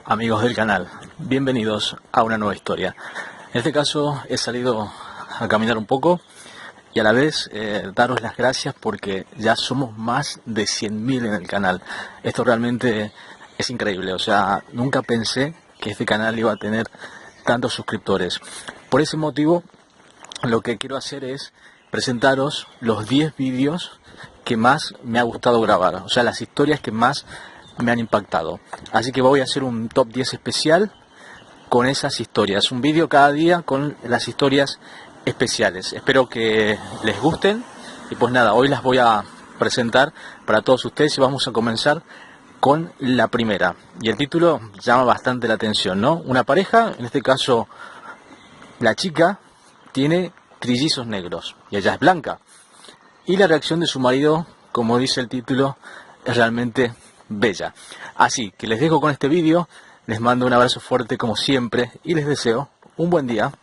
Amigos del canal, bienvenidos a una nueva historia. En este caso he salido a caminar un poco y a la vez daros las gracias porque ya somos más de 100.000 en el canal. Esto realmente es increíble, o sea, nunca pensé que este canal iba a tener tantos suscriptores. Por ese motivo, lo que quiero hacer es presentaros los 10 vídeos que más me ha gustado grabar, o sea, las historias que más me han impactado. Así que voy a hacer un top 10 especial con esas historias, un vídeo cada día con las historias especiales. Espero que les gusten y pues nada, hoy las voy a presentar para todos ustedes y vamos a comenzar con la primera. Y el título llama bastante la atención, ¿no? Una pareja, en este caso la chica, tiene trillizos negros y ella es blanca. Y la reacción de su marido, como dice el título, es realmente bella. Así que les dejo con este vídeo, les mando un abrazo fuerte como siempre y les deseo un buen día.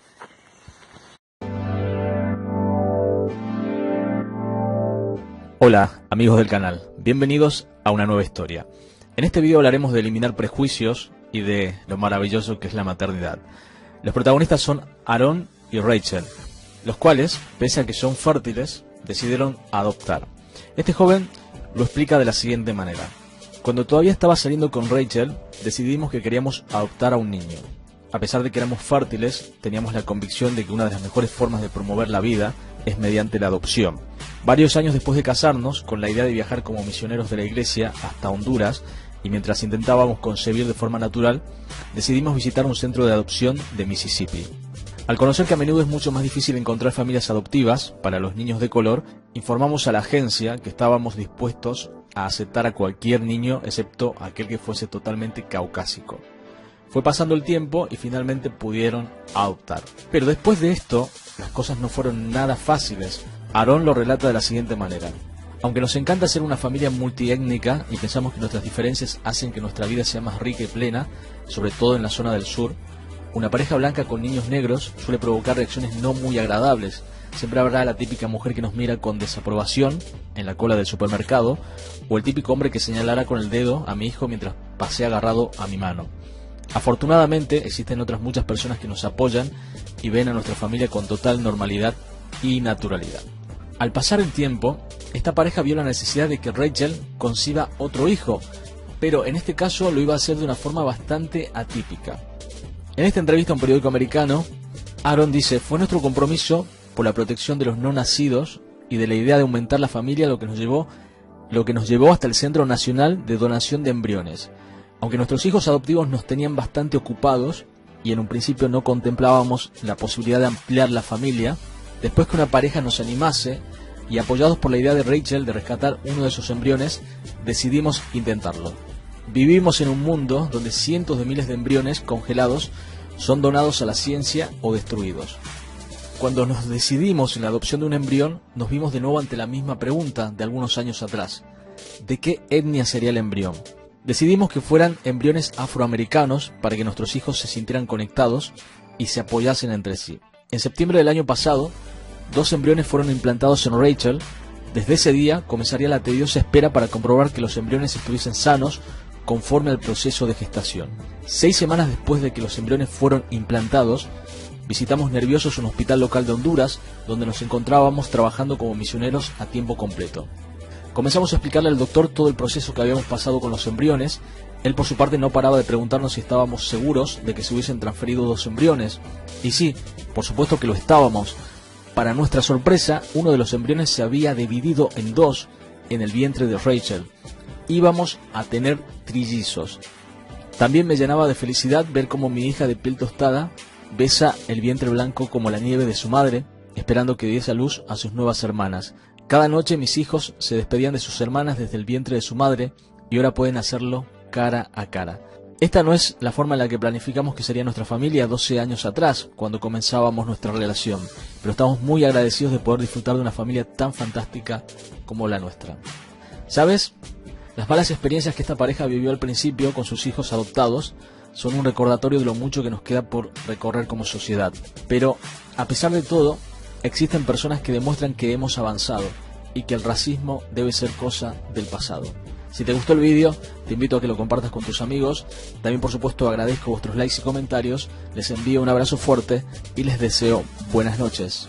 Hola amigos del canal, bienvenidos a una nueva historia. En este vídeo hablaremos de eliminar prejuicios y de lo maravilloso que es la maternidad. Los protagonistas son Aaron y Rachel, los cuales, pese a que son fértiles, decidieron adoptar. Este joven lo explica de la siguiente manera: cuando todavía estaba saliendo con Rachel, decidimos que queríamos adoptar a un niño. A pesar de que éramos fértiles, teníamos la convicción de que una de las mejores formas de promover la vida es mediante la adopción. Varios años después de casarnos, con la idea de viajar como misioneros de la iglesia hasta Honduras, y mientras intentábamos concebir de forma natural, decidimos visitar un centro de adopción de Mississippi. Al conocer que a menudo es mucho más difícil encontrar familias adoptivas para los niños de color, informamos a la agencia que estábamos dispuestos a aceptar a cualquier niño excepto aquel que fuese totalmente caucásico. Fue pasando el tiempo y finalmente pudieron adoptar. Pero después de esto, las cosas no fueron nada fáciles. Aaron lo relata de la siguiente manera: aunque nos encanta ser una familia multiétnica y pensamos que nuestras diferencias hacen que nuestra vida sea más rica y plena, sobre todo en la zona del sur, una pareja blanca con niños negros suele provocar reacciones no muy agradables. Siempre habrá la típica mujer que nos mira con desaprobación en la cola del supermercado, o el típico hombre que señalará con el dedo a mi hijo mientras pasea agarrado a mi mano. Afortunadamente existen otras muchas personas que nos apoyan y ven a nuestra familia con total normalidad y naturalidad. Al pasar el tiempo, esta pareja vio la necesidad de que Rachel conciba otro hijo, pero en este caso lo iba a hacer de una forma bastante atípica. En esta entrevista a un periódico americano, Aaron dice: fue nuestro compromiso por la protección de los no nacidos y de la idea de aumentar la familia lo que nos llevó hasta el Centro Nacional de Donación de Embriones. Aunque nuestros hijos adoptivos nos tenían bastante ocupados y en un principio no contemplábamos la posibilidad de ampliar la familia, después que una pareja nos animase y apoyados por la idea de Rachel de rescatar uno de sus embriones, decidimos intentarlo. Vivimos en un mundo donde cientos de miles de embriones congelados son donados a la ciencia o destruidos. Cuando nos decidimos en la adopción de un embrión, nos vimos de nuevo ante la misma pregunta de algunos años atrás: ¿de qué etnia sería el embrión? Decidimos que fueran embriones afroamericanos para que nuestros hijos se sintieran conectados y se apoyasen entre sí. En septiembre del año pasado, 2 embriones fueron implantados en Rachel. Desde ese día comenzaría la tediosa espera para comprobar que los embriones estuviesen sanos conforme al proceso de gestación. 6 semanas después de que los embriones fueron implantados, visitamos nerviosos un hospital local de Honduras, donde nos encontrábamos trabajando como misioneros a tiempo completo. Comenzamos a explicarle al doctor todo el proceso que habíamos pasado con los embriones. Él por su parte no paraba de preguntarnos si estábamos seguros de que se hubiesen transferido 2 embriones. Y sí, por supuesto que lo estábamos. Para nuestra sorpresa, uno de los embriones se había dividido en 2 en el vientre de Rachel. Íbamos a tener trillizos. También me llenaba de felicidad ver cómo mi hija de piel tostada besa el vientre blanco como la nieve de su madre, esperando que diese a luz a sus nuevas hermanas. Cada noche mis hijos se despedían de sus hermanas desde el vientre de su madre y ahora pueden hacerlo cara a cara. Esta no es la forma en la que planificamos que sería nuestra familia 12 años atrás, cuando comenzábamos nuestra relación, pero estamos muy agradecidos de poder disfrutar de una familia tan fantástica como la nuestra. ¿Sabes? Las malas experiencias que esta pareja vivió al principio con sus hijos adoptados son un recordatorio de lo mucho que nos queda por recorrer como sociedad. Pero, a pesar de todo, existen personas que demuestran que hemos avanzado y que el racismo debe ser cosa del pasado. Si te gustó el vídeo, te invito a que lo compartas con tus amigos. También, por supuesto, agradezco vuestros likes y comentarios. Les envío un abrazo fuerte y les deseo buenas noches.